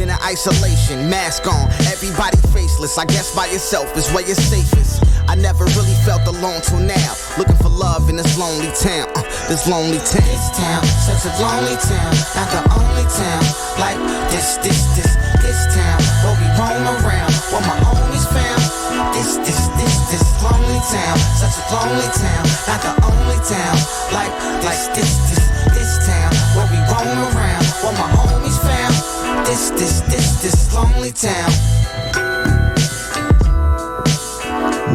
been in isolation, mask on, everybody faceless. I guess by yourself is where you're safest. I never really felt alone till now. Looking for love in this lonely town. This lonely town. This town, such a lonely town. Not the only town like this town where we roam around. Where my homies found. This lonely town. Such a lonely town. Not the only town like this town where we roam around. Where my homies found. This lonely town.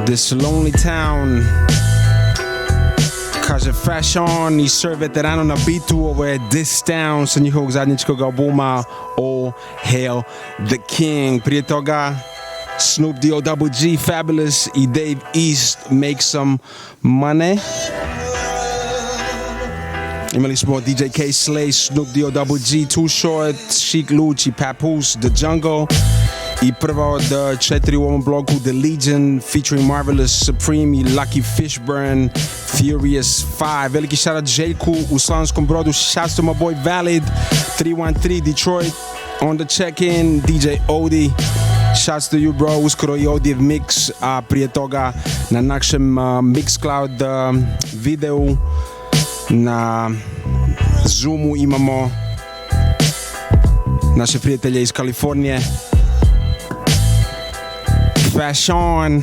This lonely town. Kaže Fashawn Sir Veterano na bitu, ovo je This Town sa njihovog zadnjičkog albuma All Hail the King. Prije toga Snoop D.O. Double G, Fabulous i Dave East, Make Some Money. Imali smo DJ K Slay, Snoop D.O. Double G, Too Short, Sheek Luch i Papoose, The Jungle. I prva od 4 u ovom blogu, The Legion featuring Marvelous Supreme i Lucky Fishburne, Furious 5. Veliki šarat Željku u Slavonskom Brodu, shouts to my boy Valid, 313 Detroit on the check-in, DJ Odi, shouts to you bro, uskoro i Odijev mix, a prije toga na našem Mixcloud videu na Zoomu imamo naše prijatelje iz Kalifornije. Fashawn,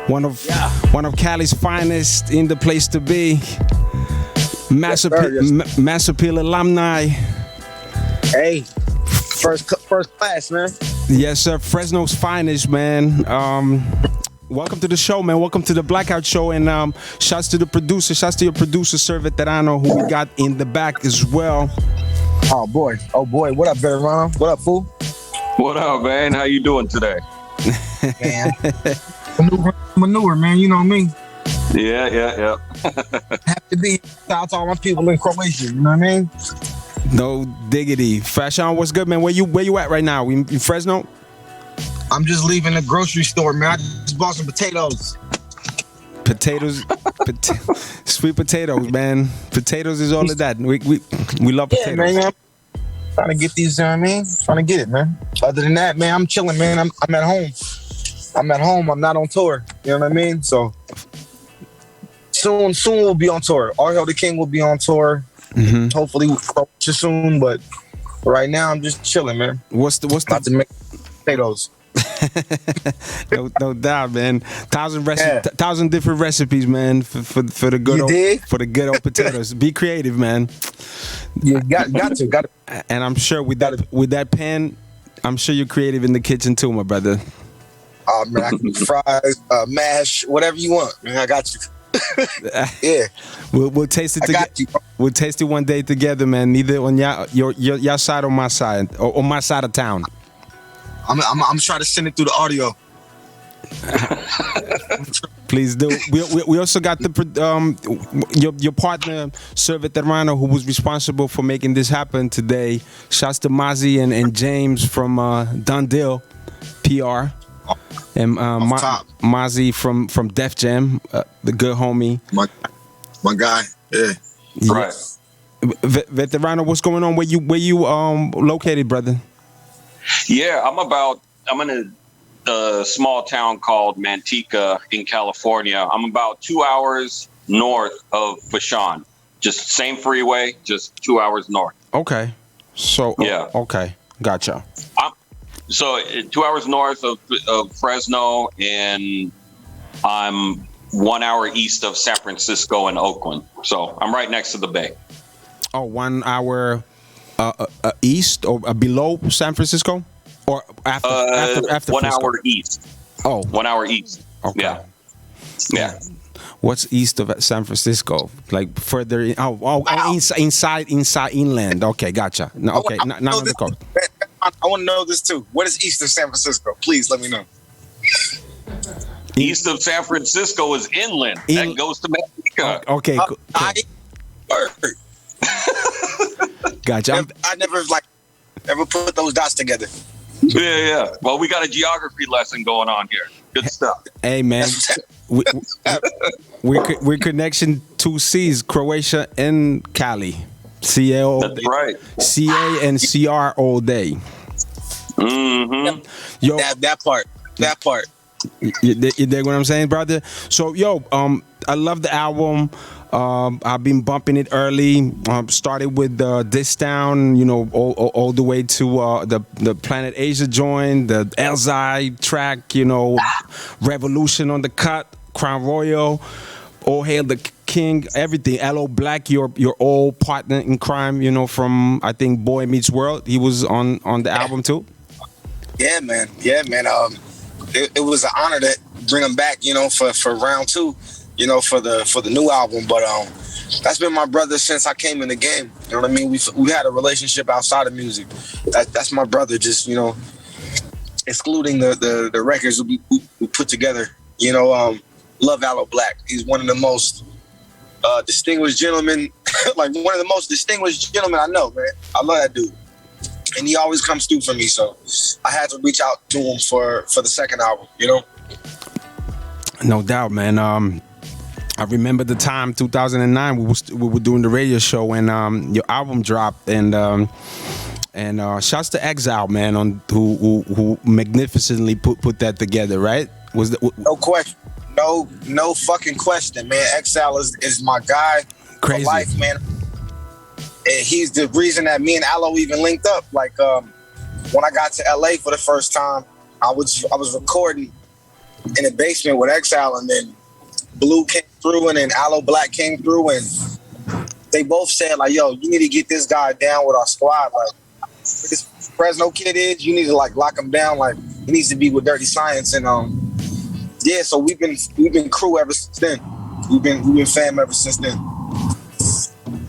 one of Cali's finest, in the place to be. Mass Appeal alumni. Hey, first class, man. Yes, sir. Fresno's finest, man. Welcome to the show, man. Welcome to the Blackout Show, and shouts to the producer. Shouts to your producer, Sir Veterano, who we got in the back as well. Oh boy. What up, Veterano? What up, fool? What up, man? How you doing today? Man, manure, man. You know me. Yeah. Have to be out to all my people in Croatia. You know what I mean? No diggity. Fashawn, what's good, man? Where you at right now? In Fresno? I'm just leaving the grocery store, man. I just bought some potatoes. Sweet potatoes, man. Potatoes is all of that. We love potatoes. Man, trying to get these, trying to get it, man. Other than that, man, I'm chilling, man. I'm at home. I'm not on tour. You know what I mean? So soon we'll be on tour. All Hail the King will be on tour. Mm-hmm. Hopefully soon, but right now I'm just chilling, man. What's about to make potatoes? no doubt, man. 1,000 different recipes, man, for the good old potatoes. Be creative, man. You got to. And I'm sure with that pan, I'm sure you're creative in the kitchen too, my brother. Oh man, I can do fries, mash, whatever you want, man. I got you. Yeah, we'll taste it together. We'll taste it one day together, man. Either on your side or my side, or my side of town. I'm trying to send it through the audio. Please do. We also got your partner, Sir Veterano, who was responsible for making this happen today. Shouts to Mazi and James from Done Deal PR. And Mazi from Def Jam, the good homie. My guy, yeah. Right. Veterano, what's going on? Where you located, brother? Yeah, I'm in a small town called Manteca in California. I'm about 2 hours north of Fashawn. Just same freeway, just 2 hours north. Okay. So yeah. Okay, gotcha. So 2 hours north of Fresno, and I'm 1 hour east of San Francisco and Oakland. So I'm right next to the bay. Oh, 1 hour east or below San Francisco? Or after 1 Frisco? hour east. Oh. 1 hour east. Okay. Yeah. What's east of San Francisco? Like further in, inside inland. Okay, gotcha. No, okay, not on the coast. I want to know this too. What is east of San Francisco? Please let me know. East of San Francisco is inland. That goes to Mexico. Okay, cool. Gotcha. I never put those dots together. Yeah. Well, we got a geography lesson going on here. Good stuff. Hey, man. We're connection 2 C's, Croatia and Cali. CA all day. That's right. CA and CR all day. Mm-hmm. Yo, That part. you dig what I'm saying, brother? So, yo, I love the album. I've been bumping it early. Started with This Down, you know, all the way to the Planet Asia joint, the Elzai track, you know, Revolution on the cut, Crown Royal, All Hail the King, everything. L.O. Black, your old partner in crime, you know, from I think Boy Meets World. He was on the album too. Yeah, man. It was an honor to bring him back, you know, for round 2, you know, for the new album. But that's been my brother since I came in the game. You know what I mean? We had a relationship outside of music. That's my brother. Just, you know, excluding the records we put together. You know, love Aloe Black. He's one of the most distinguished gentlemen, like one of the most distinguished gentlemen I know, man. I love that dude. And he always comes through for me, so I had to reach out to him for the second album, you know? No doubt, man. I remember the time, 2009, we were doing the radio show, and your album dropped, and shouts to Exile, man, on who magnificently put that together, right? No question, no fucking question, man. Exile is my guy. Crazy. For life, man. And he's the reason that me and Aloe even linked up. Like when I got to LA for the first time, I was recording in the basement with Exile, and then Blue came through, and then Aloe Black came through, and they both said like, "Yo, you need to get this guy down with our squad. Like, this Fresno kid is, you need to like lock him down. Like, he needs to be with Dirty Science." And yeah, so we've been crew ever since then. We've been fam ever since then.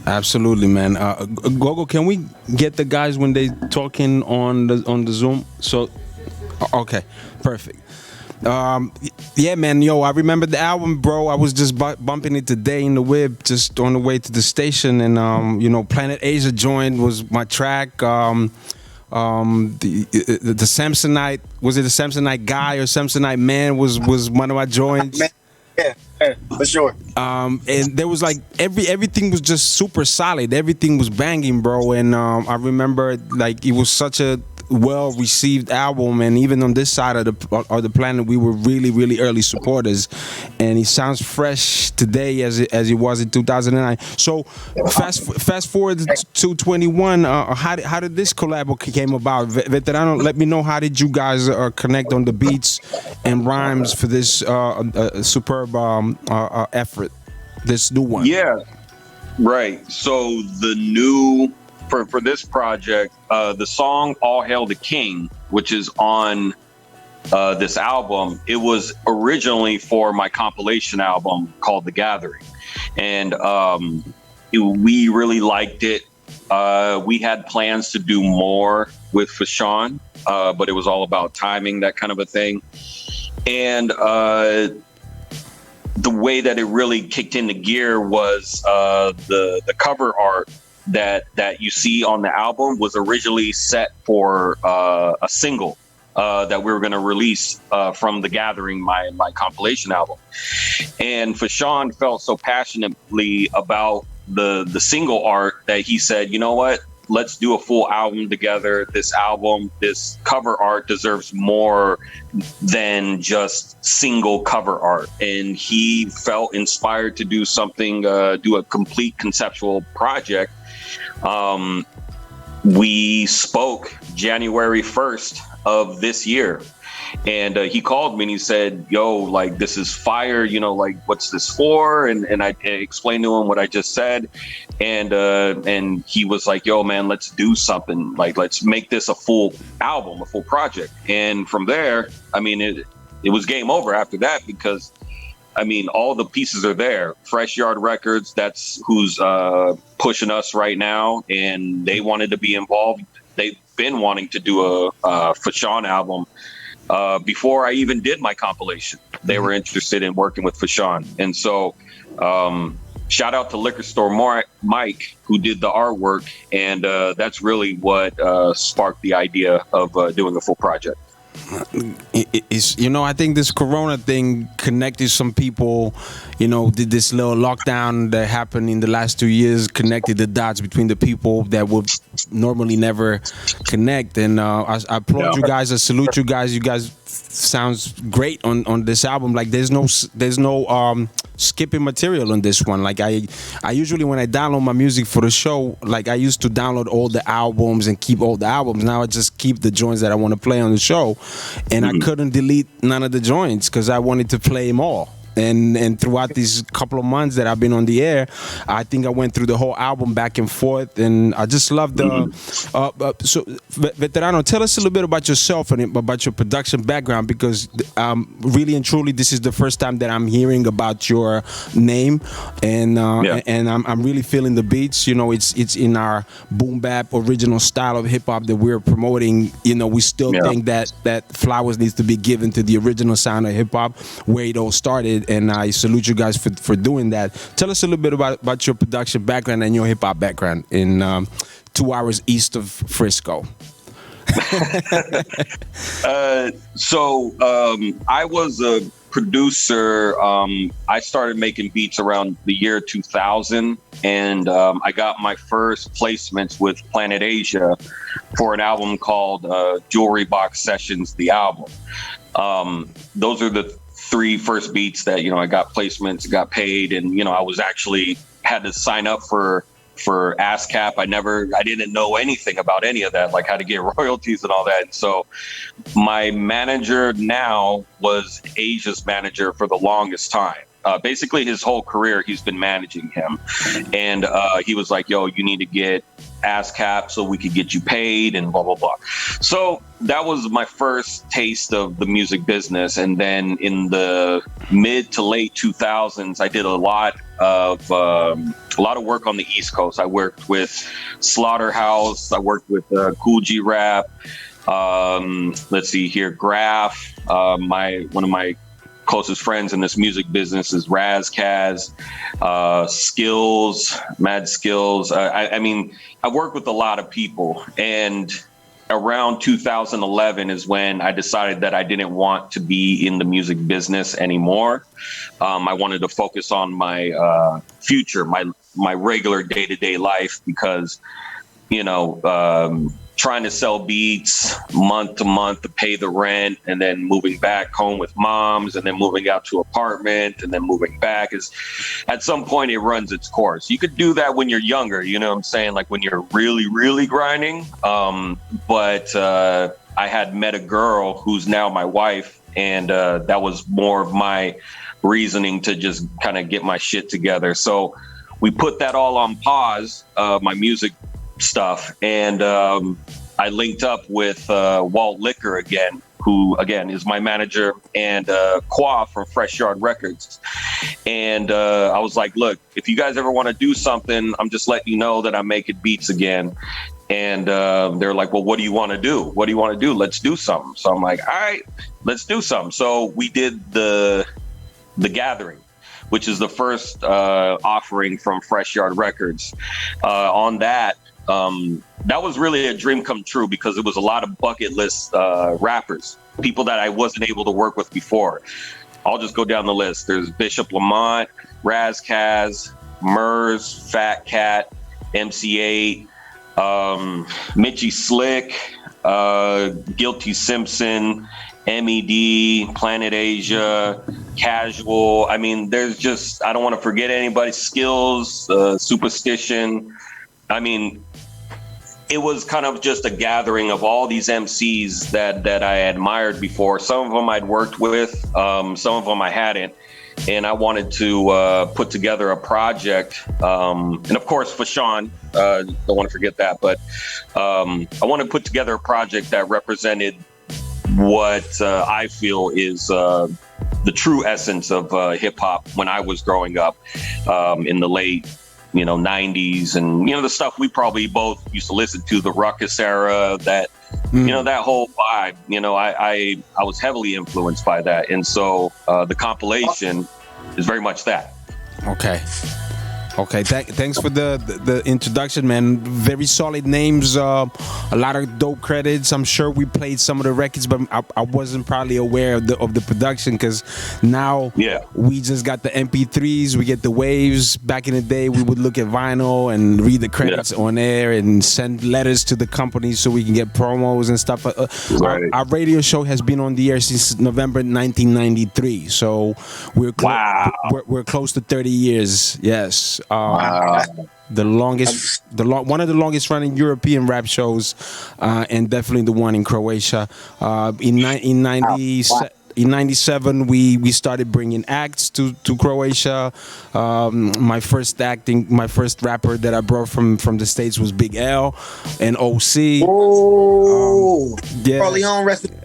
Absolutely, man. Gogo, can we get the guys when they talking on the Zoom? So, okay, perfect. Yeah, man. Yo, I remember the album, bro. I was just bumping it today in the whip, just on the way to the station, and you know, Planet Asia joint was my track. The Samsonite, was it a Samsonite guy or Samsonite man was one of my joints. Yeah, for sure. And there was like everything was just super solid. Everything was banging, bro. And I remember like it was such a well-received album, and even on this side of the planet, we were really early supporters. And he sounds fresh today as he was in 2009. So fast forward to 21. How did this collab came about? Veterano, let me know, how did you guys connect on the beats and rhymes for this superb effort, this new one? Yeah, right. So the new for this project, the song "All Hail the King," which is on this album, it was originally for my compilation album called The Gathering, and we really liked it. We had plans to do more with Fashawn, but it was all about timing, that kind of a thing. And the way that it really kicked into gear was the cover art that you see on the album was originally set for a single that we were going to release from The Gathering, my compilation album. And Fashawn felt so passionately about the single art that he said, you know what, let's do a full album together. This cover art deserves more than just single cover art. And he felt inspired to do something, do a complete conceptual project. We spoke January 1st of this year, and he called me and he said, yo, like, this is fire, you know, like, what's this for? And I explained to him what I just said, and he was like, yo, man, let's do something, like, let's make this a full album, a full project. And from there, I mean, it was game over after that, because I mean, all the pieces are there. Fresh Yard Records, that's who's pushing us right now, and they wanted to be involved. They've been wanting to do a Fashawn album before I even did my compilation. They were interested in working with Fashawn. And so shout out to Liquor Store Mike, who did the artwork, and that's really what sparked the idea of doing a full project. It's, I think this Corona thing connected some people. Did this little lockdown that happened in the last 2 years, connected the dots between the people that would normally never connect. And I applaud you guys. I salute you guys. You guys sounds great on this album. Like there's no skipping material on this one. Like I usually, when I download my music for the show, like I used to download all the albums and keep all the albums. Now I just keep the joints that I want to play on the show, and I couldn't delete none of the joints because I wanted to play them all. And throughout these couple of months that I've been on the air, I think I went through the whole album back and forth, and I just love the. So, Veterano, tell us a little bit about yourself and about your production background, because really and truly, this is the first time that I'm hearing about your name, and I'm really feeling the beats. It's in our boom bap original style of hip hop that we're promoting. We still think that flowers needs to be given to the original sound of hip hop, where it all started. And I salute you guys for doing that. Tell us a little bit about your production background and your hip hop background in 2 hours east of Frisco. I was a producer. I started making beats around the year 2000, and I got my first placements with Planet Asia for an album called Jewelry Box Sessions, the album. Those are the 3 first beats that I got placements, got paid, and I was actually had to sign up for ASCAP. I didn't know anything about any of that, like how to get royalties and all that. And so my manager now was Asia's manager for the longest time. Basically his whole career he's been managing him, and he was like, yo, you need to get ASCAP so we could get you paid and blah blah blah. So that was my first taste of the music business. And then in the mid to late 2000s, I did a lot of work on the East Coast. I worked with Slaughterhouse, I worked with Cool G Rap, let's see here, Graph, one of my closest friends in this music business is Raz Kaz, Skills, Mad Skills. I mean, I work with a lot of people, and around 2011 is when I decided that I didn't want to be in the music business anymore. I wanted to focus on my future, my regular day-to-day life, because, trying to sell beats month to month to pay the rent, and then moving back home with moms, and then moving out to apartment, and then moving back, is at some point it runs its course. You could do that when you're younger, you know what I'm saying? Like when you're really, really grinding. But I had met a girl who's now my wife, and that was more of my reasoning to just kind of get my shit together. So we put that all on pause, my music stuff, and I linked up with Walt Liquor again, who again is my manager, and Qua from Fresh Yard Records. And I was like, look, if you guys ever want to do something, I'm just letting you know that I'm making beats again. And they're like, well, what do you want to do? What do you want to do? Let's do something. So I'm like, all right, let's do something. So we did the Gathering, which is the first offering from Fresh Yard Records. On that, that was really a dream come true, because it was a lot of bucket list rappers, people that I wasn't able to work with before. I'll just go down the list. There's Bishop Lamont, Raz Kaz, Murs, Fat Cat, MC8, Mitchie Slick, Guilty Simpson, MED, Planet Asia, Casual. I mean, there's just, I don't want to forget anybody. Skills, Superstition. I mean, it was kind of just a gathering of all these MCs that I admired before. Some of them I'd worked with, some of them I hadn't. And I wanted to put together a project. And of course, Fashawn, don't want to forget that. But I want to put together a project that represented what I feel is the true essence of hip hop when I was growing up in the late 90s, and the stuff we probably both used to listen to, the Ruckus era, that that whole vibe. I was heavily influenced by that, and so the compilation is very much that. Okay. Okay, thanks for the introduction, man. Very solid names, a lot of dope credits. I'm sure we played some of the records, but I wasn't probably aware of the production because now we just got the MP3s, we get the waves. Back in the day, we would look at vinyl and read the credits on air and send letters to the companies so we can get promos and stuff. Our radio show has been on the air since November 1993, so we're close to 30 years. Yes. The longest, one of the longest running European rap shows, and definitely the one in Croatia. In 97, we started bringing acts to Croatia. My first rapper that I brought from the States was Big L and OC. Oh, Corleone, rest in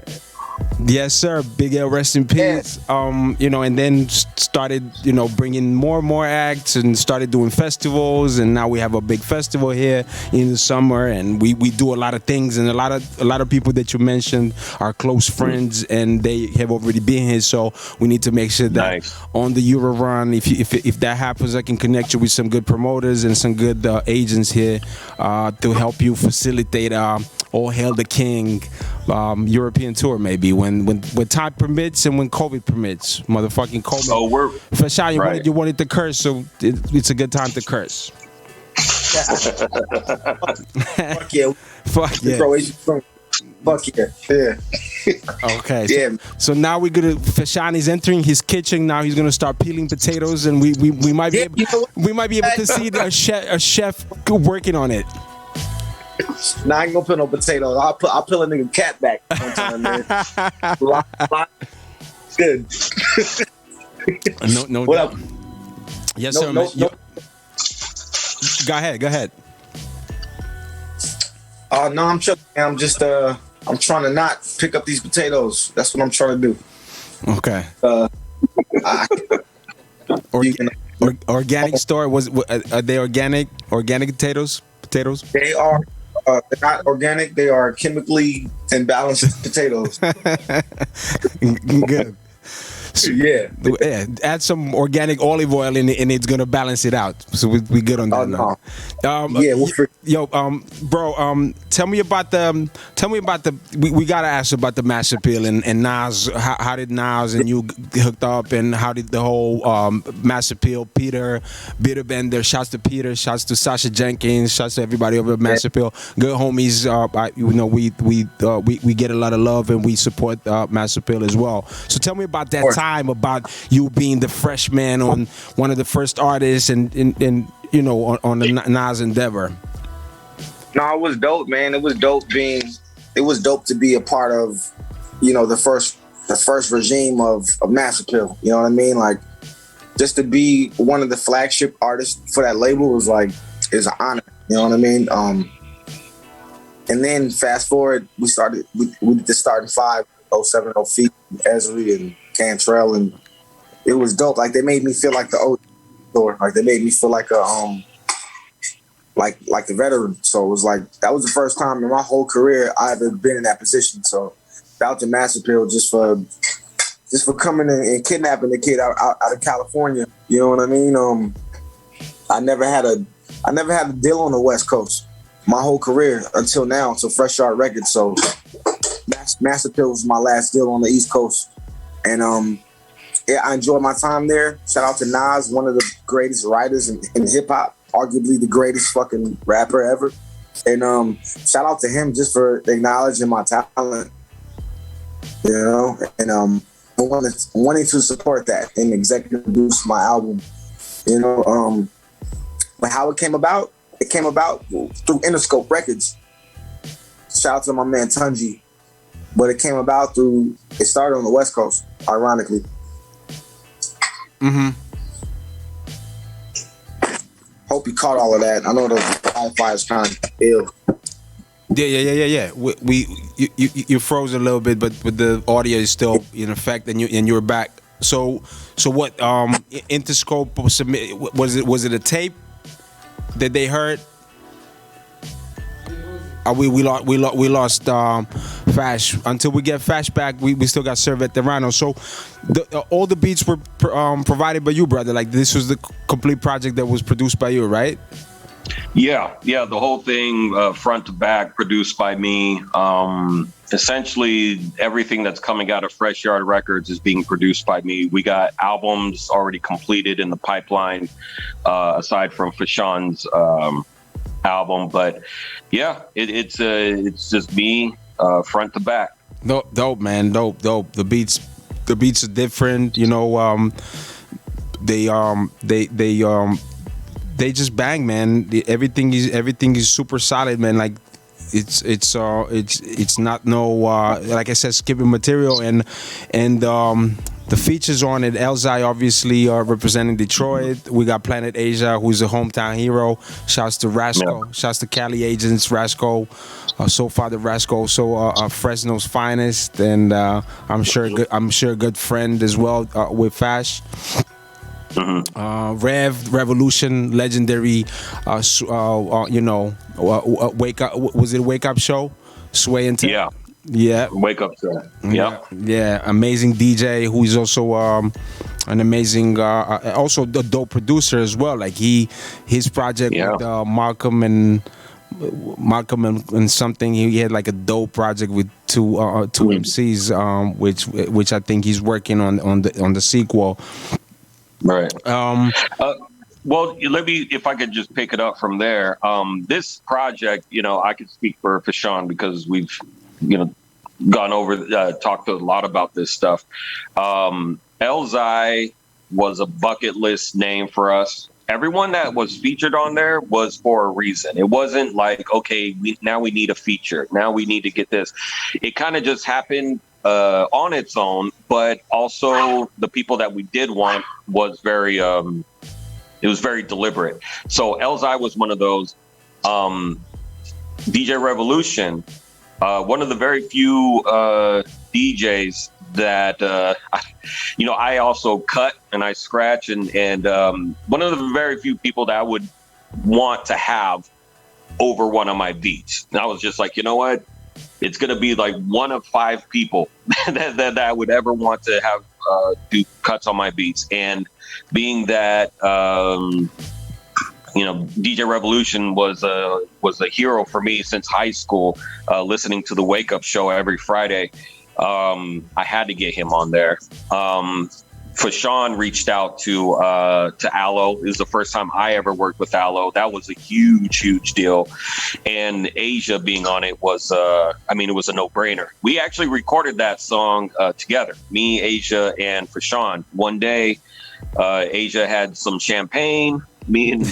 Yes, sir. Big L, rest in peace. And then started, bringing more and more acts and started doing festivals. And now we have a big festival here in the summer, and we do a lot of things. And a lot of people that you mentioned are close friends, and they have already been here. So we need to make sure that on the Euro run, if that happens, I can connect you with some good promoters and some good agents here to help you facilitate All Hail the King European tour, maybe when time permits and when COVID permits. Motherfucking COVID. So we're Fashawn, you wanted to curse, so it's a good time to curse. Fuck yeah. Fuck yeah. Fuck yeah. Yeah. Okay. So now Fashawn is entering his kitchen. Now he's gonna start peeling potatoes, and we might be able to see a chef working on it. Nah, I ain't gonna put no potatoes. I'll peel a nigga cat back one time, man. Good. No. What up? Yes, sir. Man. Go ahead. No, I'm chilling. I'm just I'm trying to not pick up these potatoes. That's what I'm trying to do. Okay. Organic store are they organic potatoes? They are. They're not organic. They are chemically imbalanced potatoes. Good. Yeah. Add some organic olive oil in it, and it's gonna balance it out. So we good on that now. Bro. Tell me about the. We gotta ask about the Mass Appeal and Nas. How did Nas and you hooked up, and how did the whole Mass Appeal? Peter Bender. Shouts to Peter. Shouts to Sasha Jenkins. Shouts to everybody over at Mass Appeal. Good homies. We get a lot of love, and we support Mass Appeal as well. So tell me about that time, about you being the freshman on one of the first artists and on the Nas endeavor. No, it was dope, man. It was dope to be a part of, the first regime of Mass Appeal. You know what I mean? Like, just to be one of the flagship artists for that label is an honor. You know what I mean? And then fast forward, we did the starting 5, 07, Feet, Esri, and Cantrell, and it was dope. Like, they made me feel like the old store. Like, they made me feel like a like the veteran. So it was like, that was the first time in my whole career I ever been in that position. So shout out to Mass Appeal just for coming in and kidnapping the kid out of California. You know what I mean? I never had a deal on the West Coast my whole career until now, until Fresh Start Records. So Mass Appeal was my last deal on the East Coast. And I enjoyed my time there. Shout out to Nas, one of the greatest writers in hip hop, arguably the greatest fucking rapper ever. And shout out to him just for acknowledging my talent, and wanting to support that and executive produce my album, But how it came about through Interscope Records. Shout out to my man Tunji. But it started on the West Coast, ironically. Mm-hmm. Hope you caught all of that. I know the Wi-Fi is kind of ill. Yeah. You froze a little bit, but the audio is still in effect, and you're back. So what? Interscope was it a tape that they heard? We lost Fash. Until we get Fash back, we still got Sir Veterano. So all the beats were provided by you, brother. Like this was the complete project that was produced by you, right? Yeah, the whole thing, front to back, produced by me. Essentially, everything that's coming out of Fresh Yard Records is being produced by me. We got albums already completed in the pipeline, aside from Fashawn's album. But yeah, it's just me, front to back. Dope, man. Dope. The beats are different. You know, they just bang, man. Everything is super solid, man. Like it's not no like I said, skipping material, and the features on it. Elzai obviously representing Detroit. We got Planet Asia, who's a hometown hero. Shouts to Rasco. Yeah. Shouts to Cali Agents, Rasco. So far the Rasco, Fresno's finest, and I'm sure a good friend as well with Fash. Mm-hmm. Revolution, legendary. Wake Up. Was it Wake Up Show? Sway and Tell? Yeah. Wake Up Show. Yeah. Amazing DJ who is also an amazing, also a dope producer as well. Like his project with Malcolm and something. He had like a dope project with two MCs, which I think he's working on the sequel. Right. Well, let me, if I could just pick it up from there. This project, I could speak for Fashawn because we've, gone over, talked a lot about this stuff. Elzai was a bucket list name for us. Everyone that was featured on there was for a reason. It wasn't like, okay, now we need a feature. Now we need to get this. It kind of just happened on its own, but also the people that we did want was very deliberate. So Elzai was one of those. DJ Revolution, one of the very few DJs that I also cut and I scratch, and one of the very few people that I would want to have over one of my beats. And I was just like, you know what? It's going to be like one of 5 people that I would ever want to have do cuts on my beats. And being that, DJ Revolution was a hero for me since high school, listening to the Wake Up Show every Friday. I had to get him on there. Fashawn reached out to Aloe. It was the first time I ever worked with Aloe. That was a huge deal. And Asia being on it was, it was a no-brainer. We actually recorded that song together, me, Asia, and Fashawn. One day, Asia had some champagne. Me and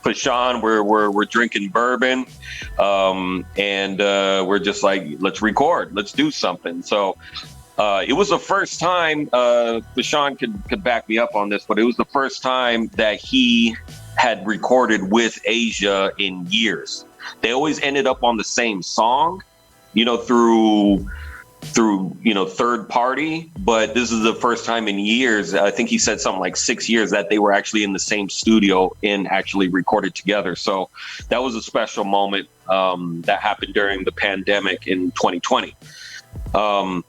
Fashawn we're drinking bourbon, and we're just like, let's record, let's do something. So. It was the first time, Fashawn could back me up on this, but it was the first time that he had recorded with Asia in years. They always ended up on the same song, through third party, but this is the first time in years, I think he said something like 6 years, that they were actually in the same studio and actually recorded together. So that was a special moment that happened during the pandemic in 2020. So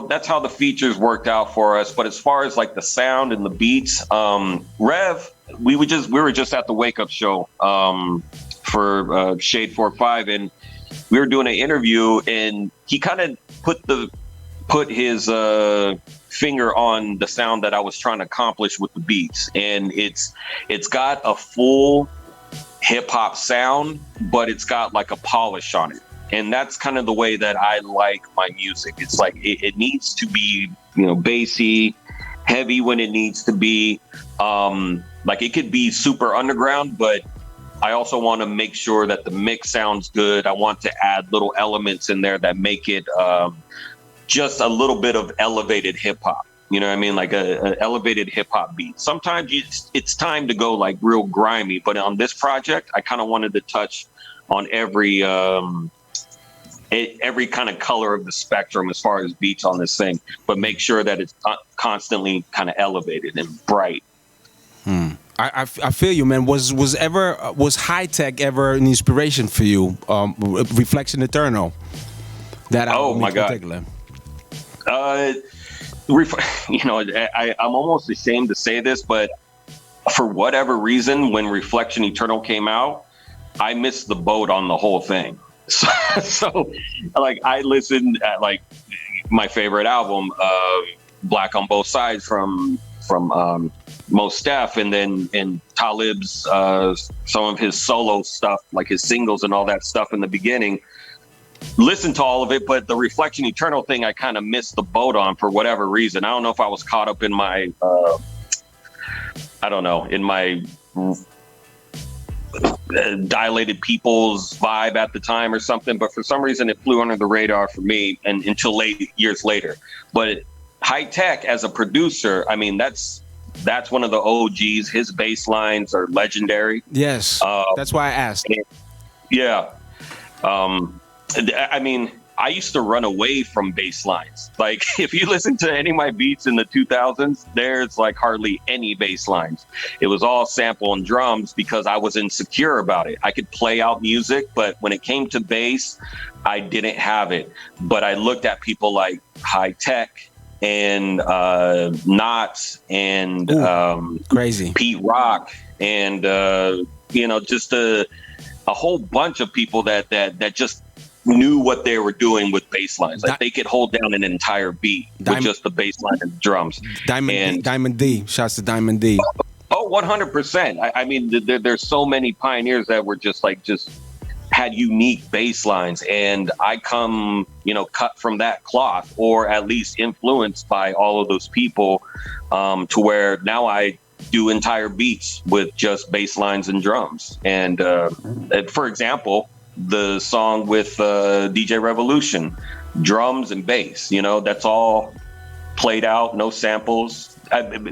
that's how the features worked out for us. But as far as like the sound and the beats, Rev, we were just at the Wake Up Show for Shade 45, and we were doing an interview, and he kind of put his finger on the sound that I was trying to accomplish with the beats, and it's got a full hip hop sound, but it's got like a polish on it. And that's kind of the way that I like my music. It's like it needs to be, bassy, heavy when it needs to be. Like it could be super underground, but I also want to make sure that the mix sounds good. I want to add little elements in there that make it just a little bit of elevated hip hop. You know what I mean? Like a elevated hip hop beat. Sometimes it's time to go like real grimy, but on this project, I kind of wanted to touch on every kind of color of the spectrum as far as beats on this thing, but make sure that it's constantly kind of elevated and bright. I feel you, man. Was High Tech ever an inspiration for you? Reflection Eternal. That album my in God. particular. I'm almost ashamed to say this, but for whatever reason, when Reflection Eternal came out, I missed the boat on the whole thing. So like, I listened at like my favorite album, Black on Both Sides from Mos Def, and then in Talib's some of his solo stuff, like his singles and all that stuff in the beginning. Listened to all of it, but the Reflection Eternal thing I kind of missed the boat on for whatever reason. I don't know if I was caught up in my dilated people's vibe at the time or something, but for some reason it flew under the radar for me and until years later. But High Tech as a producer, I mean, that's one of the OGs. His bass lines are legendary. Yes, that's why I asked. Yeah. I mean, I used to run away from bass lines. Like, if you listen to any of my beats in the 2000s, there's like hardly any bass lines. It was all sample and drums because I was insecure about it. I could play out music, but when it came to bass, I didn't have it. But I looked at people like High Tech and Knots and crazy Pete Rock and just a whole bunch of people that just knew what they were doing with bass lines. Like, they could hold down an entire beat with just the bass line and drums. Diamond D. Shouts to Diamond D. Oh, 100%. I mean, there's so many pioneers that were just had unique bass lines, and I come, cut from that cloth, or at least influenced by all of those people, to where now I do entire beats with just bass lines and drums. And for example, the song with DJ Revolution, drums and bass, that's all played out, no samples.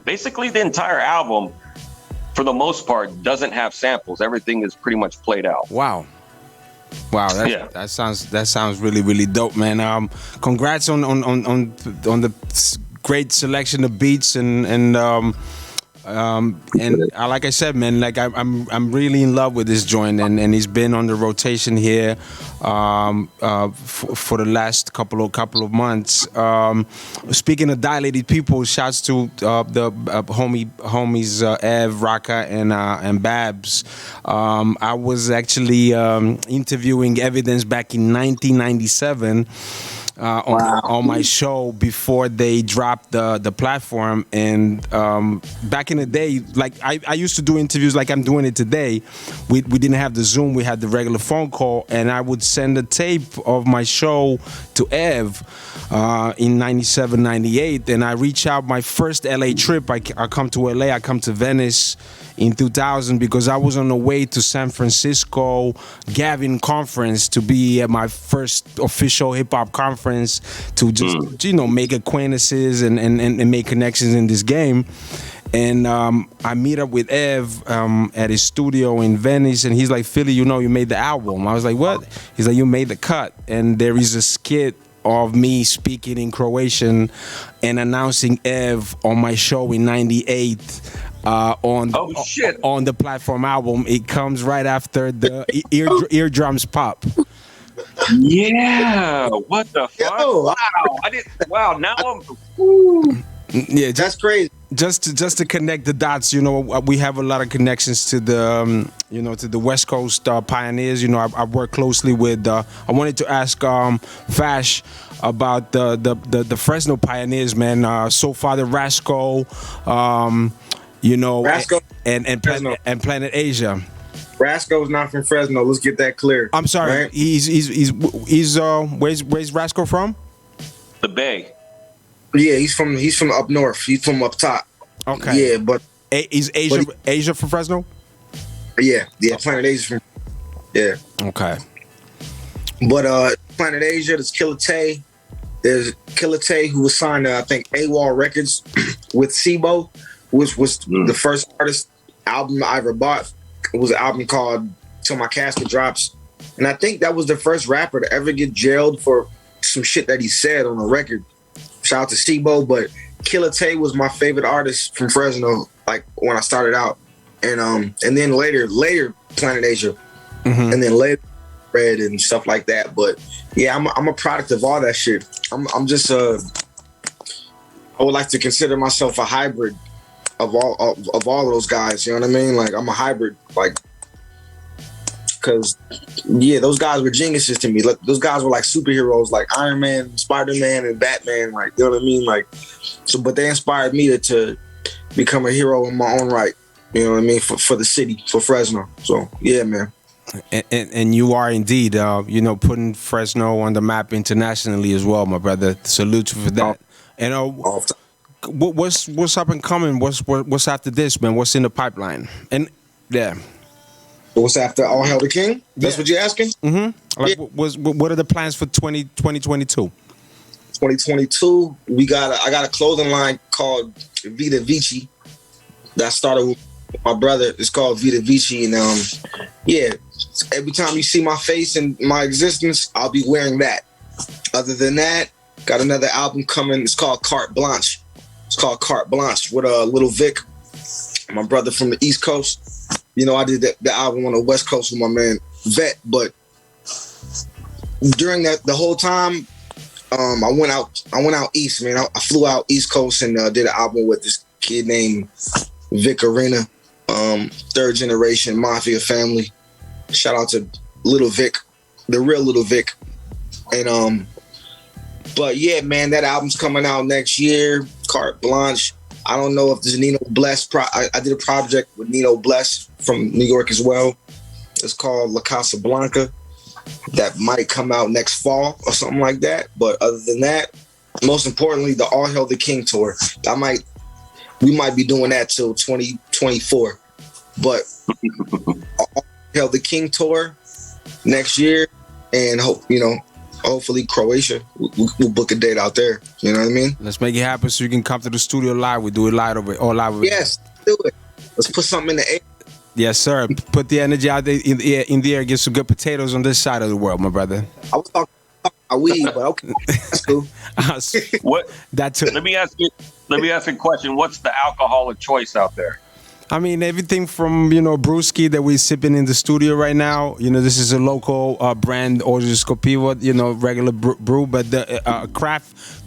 Basically, the entire album, for the most part, doesn't have samples. Everything is pretty much played out. Wow, that sounds really, really dope, man. Congrats on the great selection of beats and like I said, man, like I'm really in love with this joint, and he's been on the rotation here for the last couple of months. Speaking of dilated people, shouts to the homies Ev, Raka, and Babs. I was actually interviewing Evidence back in 1997. On my show before they dropped the platform, and back in the day, like I used to do interviews like I'm doing it today. We didn't have the Zoom, we had the regular phone call, and I would send a tape of my show to Ev in 97, 98, and I reach out my first LA trip. I come to LA, I come to Venice in 2000 because I was on the way to San Francisco Gavin conference to be at my first official hip hop conference to just make acquaintances and make connections in this game. And I meet up with Ev at his studio in Venice, and he's like, Philly, you made the album. I was like, what? He's like, you made the cut. And there is a skit of me speaking in Croatian and announcing Ev on my show in 98 on the platform album. It comes right after the eardrums pop. Yeah, what the fuck? Yo. Wow, now I'm... Yeah, that's crazy. Just to connect the dots, we have a lot of connections to the, to the West Coast pioneers. I work closely with. I wanted to ask Fash about the Fresno pioneers, man. So Father Rasco, Rasco and Planet Asia. Rasco's not from Fresno. Let's get that clear. I'm sorry. Right? He's where's Rasco from? The Bay. Yeah, he's from up north. He's from up top. Okay. Yeah, but is Asia from Fresno? Yeah, Planet Asia from. Yeah. Okay. But Planet Asia, there's Killer Tay. There's Killer Tay, who was signed to, I think, AWOL Records with Sibo, which was the first artist album I ever bought. It was an album called Till My Casket Drops. And I think that was the first rapper to ever get jailed for some shit that he said on a record. Shout out to Sibo, but Killer Tay was my favorite artist from Fresno, like when I started out. and then later Planet Asia, and then later Red and stuff like that. But yeah, I'm a product of all that shit. I'm just I would like to consider myself a hybrid of all of those guys. You know what I mean? Like I'm a hybrid, like, because yeah, those guys were geniuses to me. Like, those guys were like superheroes, like Iron Man, Spider-Man, and Batman. Like, you know what I mean? Like, so, but they inspired me to become a hero in my own right. You know what I mean? For the city, for Fresno. So yeah, man. And you are indeed, putting Fresno on the map internationally as well, my brother. Salute you for that. And what's up and coming? What's after this, man? What's in the pipeline? And yeah. What's after All Hail the King? That's what you're asking? Mm-hmm. Like, what are the plans for 2022? 2022, I got a clothing line called Vita Vici that started with my brother. It's called Vita Vici, and yeah, every time you see my face and my existence, I'll be wearing that. Other than that, got another album coming. It's called Carte Blanche. It's called Carte Blanche with Little Vic, my brother from the East Coast. You know, I did the album on the West Coast with my man Vet, but during the whole time, I went out east, man. I flew out East Coast and did an album with this kid named Vic Arena, third generation Mafia family. Shout out to Little Vic, the real Little Vic. And but yeah, man, that album's coming out next year. Carte Blanche. I don't know if there's Nino Bless. I did a project with Nino Bless from New York as well. It's called La Casa Blanca. That might come out next fall or something like that. But other than that, most importantly, the All Hail the King tour. We might be doing that till 2024. But All Hail the King tour next year, and hopefully Croatia. We'll book a date out there. You know what I mean? Let's make it happen so you can come to the studio live. We do it live over. Yes, do it. Let's put something in the air. Yes, sir. Put the energy out there in the air. Get some good potatoes on this side of the world, my brother. I was talking about weed, but okay, that's cool. What? That too. Let me ask you a question. What's the alcohol of choice out there? I mean, everything from, brewski that we're sipping in the studio right now. This is a local brand, Orzesco Pivo, regular brew. But the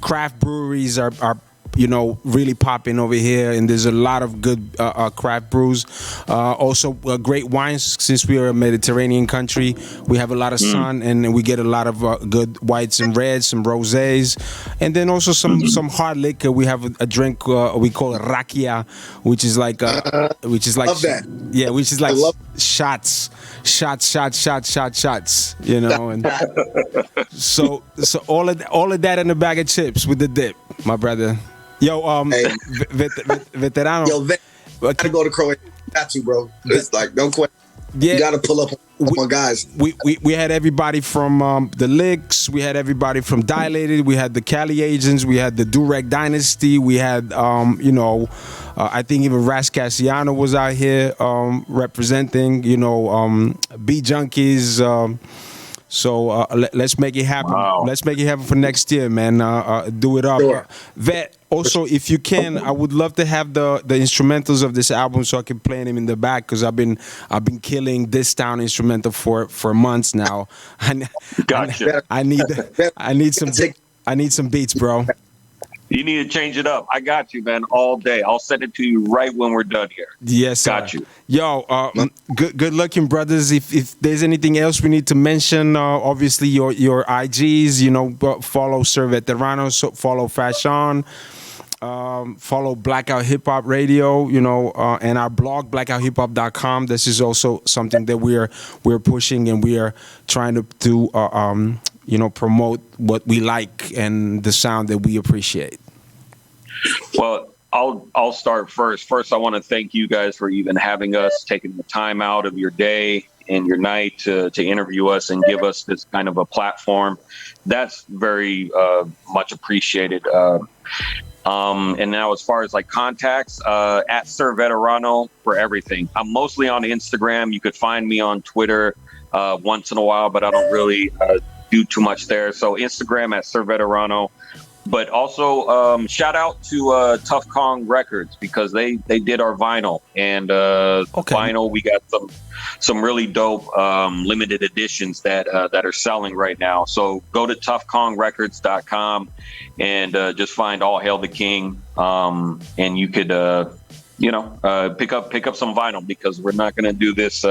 craft breweries are really popping over here. And there's a lot of good craft brews. Also, great wines. Since we are a Mediterranean country, we have a lot of sun. And we get a lot of good whites and reds, some rosés. And then also some hard liquor. We have a drink we call rakia, which is like love that. Yeah, which is like shots, and so all of that in a bag of chips with the dip, my brother. Yo, Veterano. Yo, gotta go to Croatia. Got to, bro. It's like, no question. Yeah. You gotta pull up on my guys. We had everybody from the Licks. We had everybody from Dilated. We had the Cali Agents. We had the Durek Dynasty. We had, I think even Ras Cassiano was out here representing, B Junkies. So let's make it happen. Wow. Let's make it happen for next year, man. Do it up. Sure. Vet, also, if you can, I would love to have the instrumentals of this album so I can play them in the back, because I've been killing this town instrumental for months now. Gotcha. I need some beats, bro. You need to change it up. I got you, man, all day. I'll send it to you right when we're done here. Yes, sir. Got you. Yo, good looking brothers. If there's anything else we need to mention, obviously your IGs, follow Sir Veterano, follow Fashawn, follow Blackout Hip Hop Radio, and our blog blackouthiphop.com. This is also something that we're pushing, and we are trying to do promote what we like and the sound that we appreciate. Well, I'll start first. First, I want to thank you guys for even having us, taking the time out of your day and your night to interview us and give us this kind of a platform. That's very much appreciated. And now as far as like contacts, at Sir Veterano for everything. I'm mostly on Instagram. You could find me on Twitter once in a while, but I don't really do too much there. So Instagram at Sir Veterano. But also, shout out to Tough Kong Records because they did our vinyl, and vinyl we got some really dope limited editions that are selling right now. So go to toughkongrecords.com and just find All Hail the King, and you could pick up some vinyl because we're not going to do this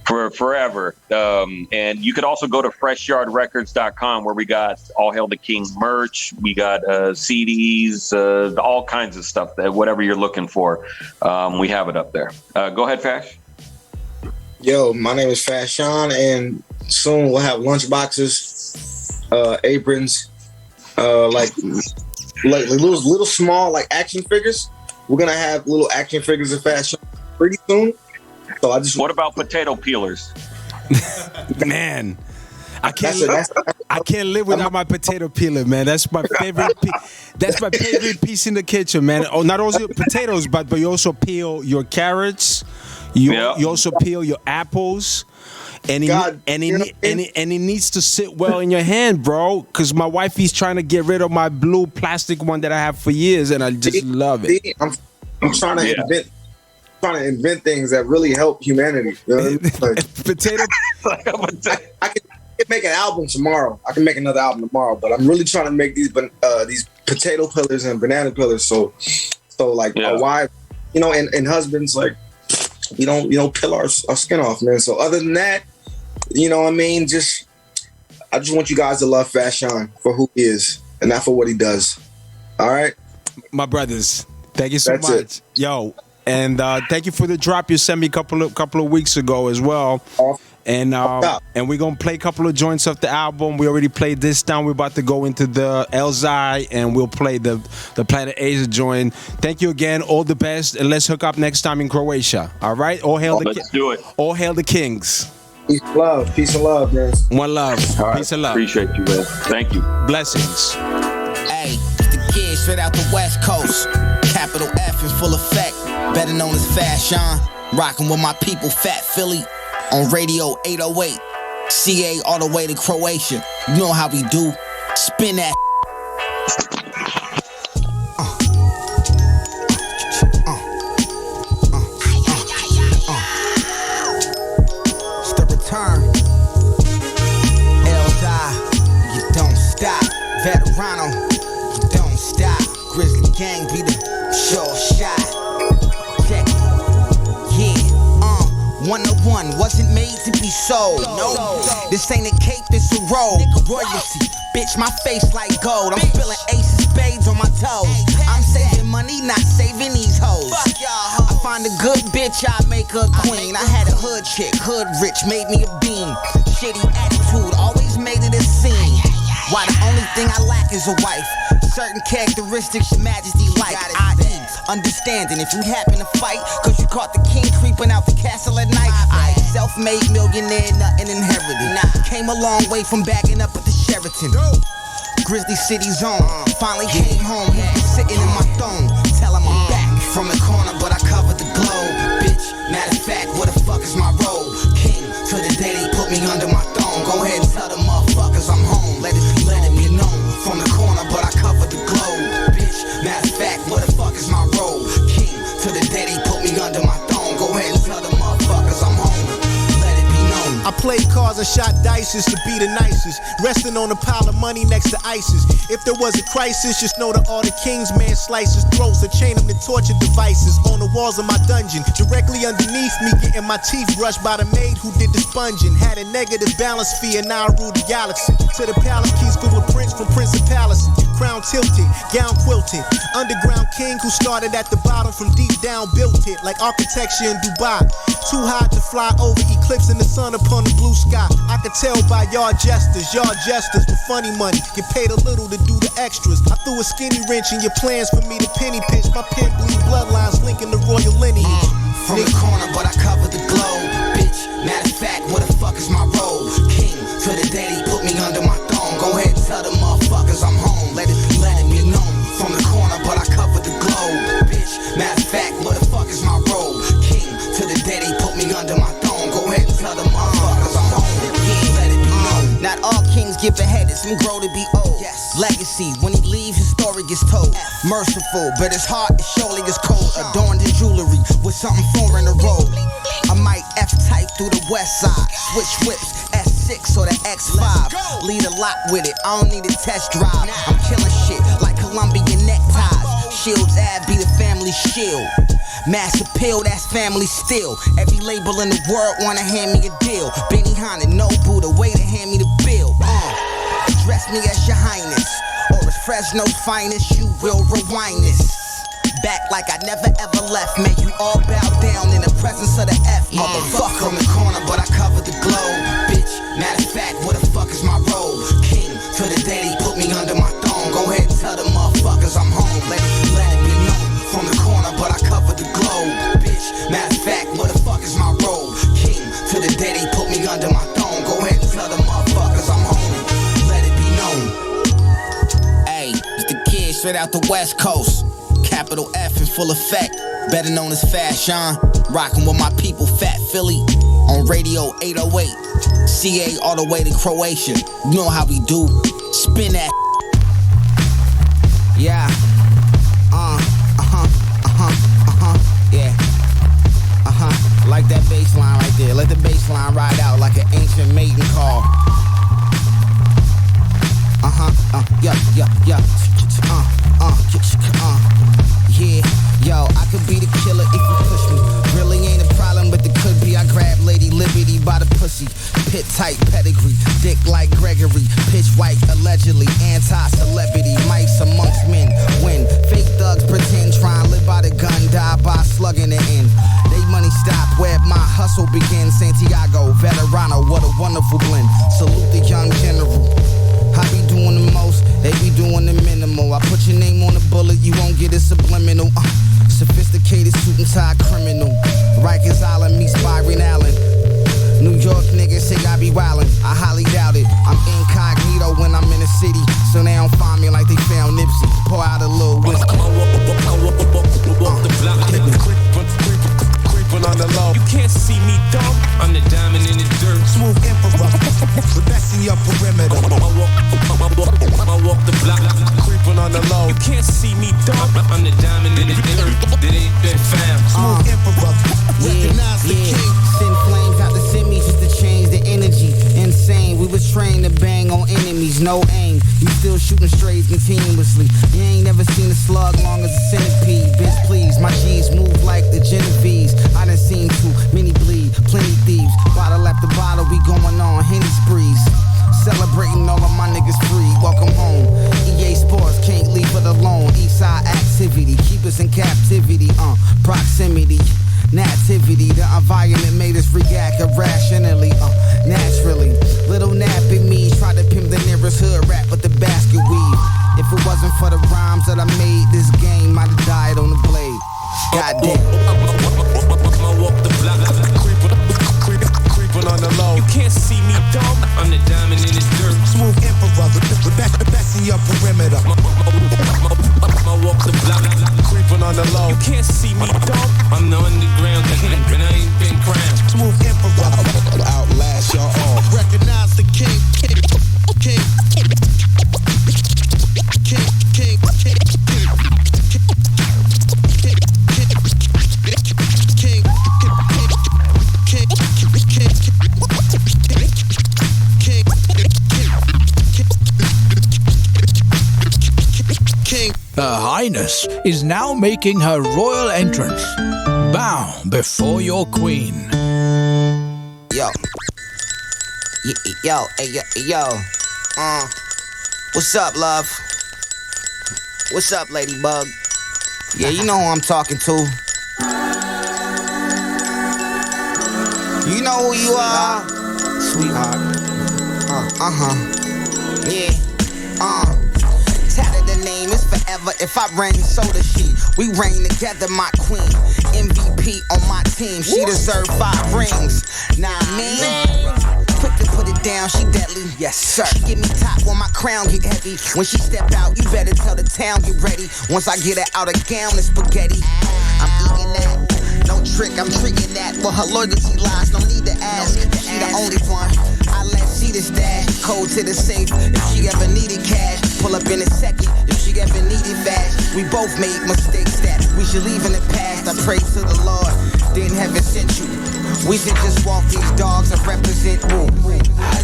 for forever. And you could also go to freshyardrecords.com where we got All Hail the King merch. We got CDs, all kinds of stuff, that whatever you're looking for. We have it up there. Go ahead, Fash. Yo, my name is Fashawn, and soon we'll have lunch boxes, aprons, like little small like action figures. We're gonna have little action figures of Fashawn pretty soon. So what about potato peelers? Man, I can't live without my potato peeler, man. That's my favorite. That's my favorite piece in the kitchen, man. Oh, not only potatoes, but you also peel your carrots. You also peel your apples. And it needs to sit well in your hand, bro. Because my wifey's trying to get rid of my blue plastic one that I have for years, and I just love it. I'm trying to invent things that really help humanity. You know what I mean? I can make an album tomorrow. I can make another album tomorrow, but I'm really trying to make these potato pillars and banana pillars. So like my wife, and husbands, like you don't peel our skin off, man. So other than that, you know what I mean? I just want you guys to love Fashawn for who he is and not for what he does. All right, my brothers. Thank you so much, yo. And thank you for the drop you sent me a couple of weeks ago as well. And we're gonna play a couple of joints of the album. We already played This Down. We're about to go into the Elzai, and we'll play the Planet Asia joint. Thank you again. All the best, and let's hook up next time in Croatia. All right. Let's do it. All hail the Kings. Peace and love, man. One love. All right. Peace and love. Appreciate you, man. Thank you. Blessings. Hey, it's the kid straight out the West Coast. Capital F in full effect. Better known as Fashawn. Rocking with my people, Phat Phillie. On Radio 808. CA all the way to Croatia. You know how we do. Spin that. It's the return. Elzai, you don't stop. Veterano, you don't stop. Grizzly Gang be the sure shot. Check it. Yeah, 101 wasn't made to be sold. No, this ain't a cape, this a roll. Royalty, bitch, my face like gold. I'm spilling aces, spades on my toes. I'm saving money, not saving these hoes. I find a good bitch, I make her a queen. I had a hood chick, hood rich, made me a beam. Shitty attitude, always made it a scene. Why the only thing I lack is a wife. Certain characteristics your majesty like, i.e. understanding if you happen to fight, cause you caught the king creeping out the castle at night. I self-made millionaire, nothing inherited. Came a long way from backing up at the Sheraton. Grizzly City Zone, finally came home, he was sitting in my throne. Tell him I'm back from the corner, but I covered the globe. Bitch, matter of fact, what the fuck is my role? King, till the day they put me under my throne. Go ahead and tell the motherfuckers I'm home. Let it be known. From the corner, but I covered the globe. Bitch, matter of fact, what the fuck is my role? King, till the day they put me under my throne. Go ahead and tell the motherfuckers I'm home. Let it be known. I played cards and shot dices to be the nicest. Resting on a pile of money next to ISIS. If there was a crisis, just know that all the king's man slices throats or chain them to torture devices. On the walls of my dungeon, directly underneath me, getting my teeth brushed by the maid who did the sponging. Had a negative balance fee and now I rule the galaxy. To the palace keys full of prints from Prince of Palace. Crown tilted, gown quilted. Underground king who started at the bottom from deep down built it. Like architecture in Dubai. Too high to fly over, eclipsing the sun upon the blue sky. I could tell by y'all jesters with funny money. Get paid a little to do the extras. I threw a skinny wrench in your plans for me to penny pinch. My pen bleed bloodlines linking the royal lineage. From the corner, but I covered the globe. Bitch, matter of fact, what the fuck is my role? King, till the day they put me under my throne. Go ahead and tell the motherfuckers I'm home. Let it be known. From the corner, but I covered the globe. Bitch, matter of fact, what the fuck is my role? King, till the day they put me under my throne. Go ahead and tell the motherfuckers I'm home. Yeah, let it be known. Not all kings skip ahead, some grow to be old. Yes. Legacy, when he leaves, his story gets told. Merciful, but his heart is surely as cold. Adorned in jewelry with something foreign to roll. I might F-type through the west side. Switch whips, S6 or the X5. Lead a lot with it, I don't need a test drive. I'm killing shit like Colombian neckties. Shields Ave be the family shield. Mass appeal, that's family still. Every label in the world wanna hand me a deal. Benny Hanna, Nobu, the way to hand me the bill. Address me as your highness, or as Fresno's finest, you will rewind this. Back like I never ever left. May you all bow down in the presence of the F. Motherfucker, I'm in the corner, but I cover the globe. Bitch, matter of fact, what the fuck is my role? King, till the day they put me under my throne. Go ahead and tell the motherfuckers I'm home. Let it be known. From the corner, but I cover the globe. Bitch, matter of fact, what the fuck is my role? King, till the day they put me under my throne. Go ahead and tell the motherfuckers I'm home. Let it be known. Hey, it's the kid straight out the West Coast. Capital F in full effect, better known as Fashawn. Rockin' with my people, Phat Phillie, on radio 808, CA all the way to Croatia. You know how we do, spin that. Yeah, yeah, like that bass line right there. Let the bass line ride out like an ancient maiden call. Yeah, yo, I could be the killer if you push me. Really ain't a problem, but there could be. I grab Lady Liberty by the pussy. Pit tight pedigree, dick like Gregory. Pitch white, allegedly, anti-celebrity. Mice amongst men, when fake thugs pretend. Try and live by the gun, die by slugging the end. They money stop where my hustle begins. Santiago, Veterano, what a wonderful blend. Salute the young general. I be doing the most, they be doing the minimal. I put your name on the bullet, you won't get it subliminal. Sophisticated suit and tie criminal. Rikers Island meets Byron Allen. New York niggas say I be wildin', I highly doubt it. I'm incognito when I'm in the city, so they don't find me like they found Nipsey. Pour out a little whiskey. On the low. You can't see me, dog. I'm the diamond in the dirt. Smooth emperor, the best in your perimeter. I walk the block, creeping on the low. You can't see me, dog. I'm the diamond in the dirt that ain't been found. Smooth emperor, recognize the king. Send flames out to send me just to change the energy. Insane, we was trained to bang on enemies, no aim. You still shooting strays continuously. You ain't never seen a slug long as a centipede. Bitch, please, my G's move like the Genovese. I done seen too many bleed, plenty thieves. Bottle after bottle, we going on Henny sprees. Celebrating all of my niggas free. Welcome home. EA Sports can't leave it alone. Eastside activity, keep us in captivity. Proximity, nativity. The environment made us react irrationally. Naturally, little nappy me tried to pimp the nearest hood rap with the basket weave. If it wasn't for the rhymes that I made, this game might have died on the blade. Goddamn. I walk the block, creeping on the low. You can't see me, dog. I'm the diamond in the dirt. Smooth emperor, the best in your perimeter. I walk the block, creeping on the low. You can't see me, dog. I'm the underground king, and I ain't been crowned. Smooth emperor, outlast y'all all. recognize the king. Her Highness is now making her royal entrance. Bow before your queen. Yo. Yo. What's up, love? What's up, Ladybug? Yeah, you know who I'm talking to. You know who you are, sweetheart. Yeah. Tatted the name is forever. If I reign, so does she. We reign together, my queen. MVP on my team. She deserve 5 rings. Nah, man. Quick to put it down, she deadly. Yes, sir. She give me top when my crown get heavy. When she step out, you better tell the town get ready. Once I get her out of gown, it's spaghetti. I'm eating that. No trick, I'm treating that. For her loyalty lies, no need to ask. She the only one. I let see this dad. code to the safe. If she ever needed cash, pull up in a second. If she ever needed fast, we both made mistakes that we should leave in the past. I pray to the Lord, then heaven sent you. We should just walk these dogs and represent who? I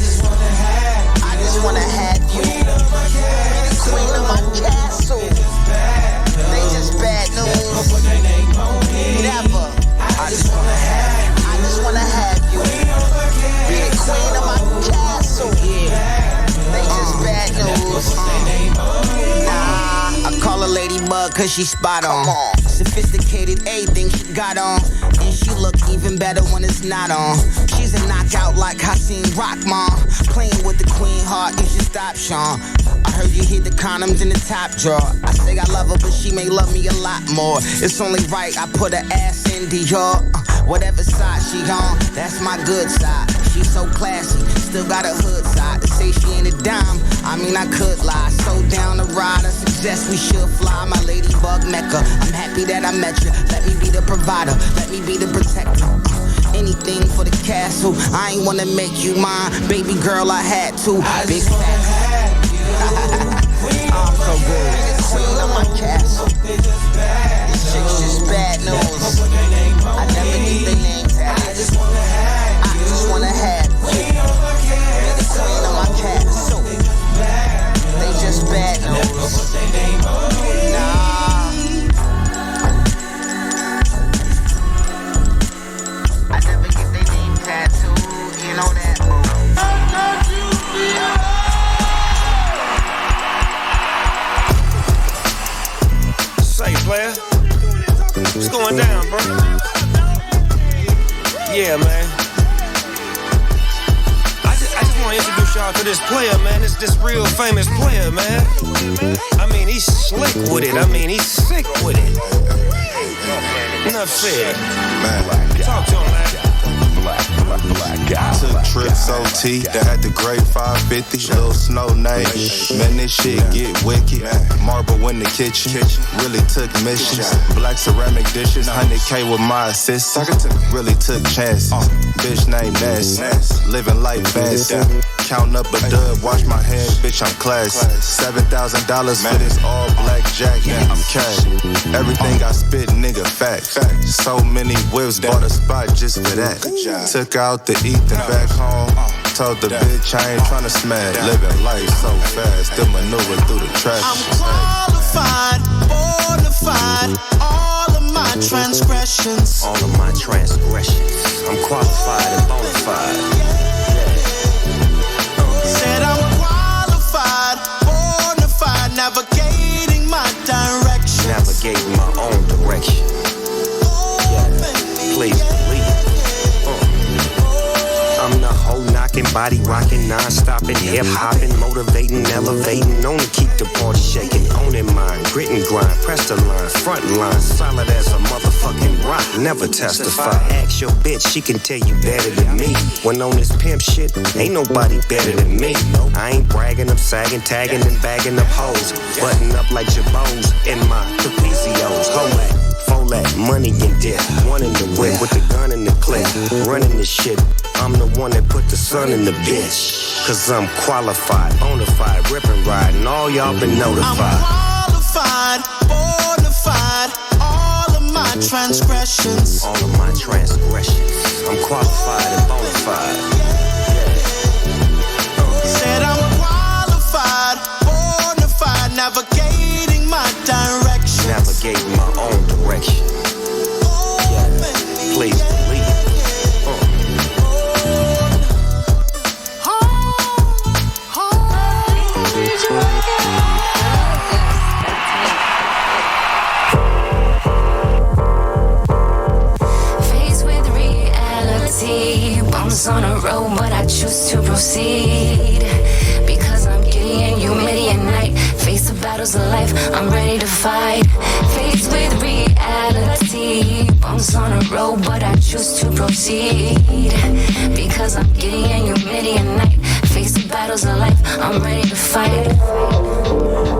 just wanna have you. Be the queen of my castle. They just bad news. Never. I just wanna have you. Be the queen of my castle. They just bad news. Nah, I call her Ladybug cause she spot on. Sophisticated, everything she got on. And she look even better when it's not on. She's a knockout like Hakeem Rock, mom. Playing with the queen heart, you should stop, Sean. I heard you hid the condoms in the top drawer. I say I love her, but she may love me a lot more. It's only right I put her ass in Dior. Whatever side she on, that's my good side. She's so classy, still got a hood side. To say she ain't a dime, I mean I could lie. So down the ride, I suggest we should fly. My ladybug Mecca, I'm happy that I met you. Let me be the provider, let me be the protector. Anything for the castle, I ain't wanna make you mine. Baby girl, I had to. Big facts. I'm so good. The queen of my castle. These chicks just bad news. I never get their name tagged. I just wanna have you. Be the queen of my castle. They just bad news. Nah. I never get their name tattooed. You know that, boo. Say, player, what's going down, bro? Yeah, man. I just want to introduce y'all to this player, man. This real famous player, man. I mean, he's slick with it. I mean, he's sick with it. Enough said. Talk to him, man. Took trips OT that had the great 550. Little snow night. Man, this shit get wicked. Marble in the kitchen. Really took missions. Black ceramic dishes. 100K with my assist. Really took chances. Bitch named Nasty. Living life fancy. Counting up a dub, wash my hands, bitch, I'm classy. $7,000 for this all black jacket, I'm cash. Everything I spit, nigga, fact. So many whips, bought a spot just for that. Took out the Ethan back home. Told the bitch I ain't tryna smash. Living life so fast, still maneuver through the traffic. I'm qualified, bona fide. All of my transgressions. All of my transgressions. I'm qualified and bona fide. Said I'm qualified, bona fide, navigating my direction. Navigating my own direction. Yeah. Please believe. I'm the whole knocking, body rocking, non-stopping, hip-hopping, motivating, elevating, on to keep the party shaking, owning mine, grit and grind, press the line, front line, solid as a motherfucking rock, never testify. Ask your bitch, she can tell you better than me. When on this pimp shit, ain't nobody better than me. I ain't bragging, I'm sagging, tagging and bagging up hoes, button up like Jabos in my Caprizios, homie. That money and debt, one in the whip with the gun in the clip, running this shit. I'm the one that put the sun in the bitch, cause I'm qualified, bona fide, rip and ride, and all y'all been notified. I'm qualified, bona fide, all of my transgressions. All of my transgressions. I'm qualified and bona fide. Said I'm qualified, bona fide, navigating my direction. Navigating my own direction. Yeah. Please believe. Faced with reality, bumps on the road, but I choose to proceed. Because I'm giddy and humidity at night. Face the battles of life, I'm ready to fight. Faced with reality, bumps on the road, but I choose to proceed. Because I'm giddy and humidity at night. Face the battles of life, I'm ready to fight.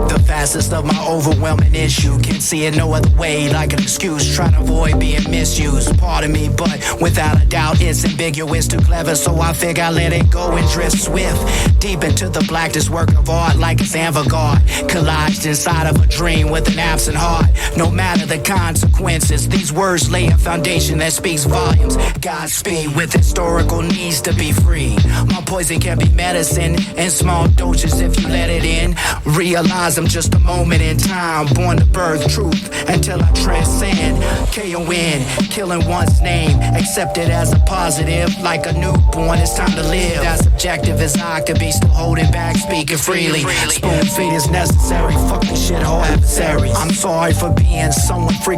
The facets of my overwhelming issue. Can't see it no other way, like an excuse, trying to avoid being misused. Pardon me, but without a doubt it's ambiguous, too clever, so I figure I let it go and drift swift deep into the blackest work of art, like it's avant-garde, collaged inside of a dream with an absent heart. No matter the consequences, these words lay a foundation that speaks volumes. Godspeed with historical needs to be free. My poison can be medicine in small doses if you let it in. Realize I'm just a moment in time, born to birth truth until I transcend. KON, killing one's name, accepted as a positive, like a newborn. It's time to live. As objective as I could be, still holding back, speaking freely. Spoon feed is necessary. Fuck the shithole adversary. I'm sorry for being someone frequent.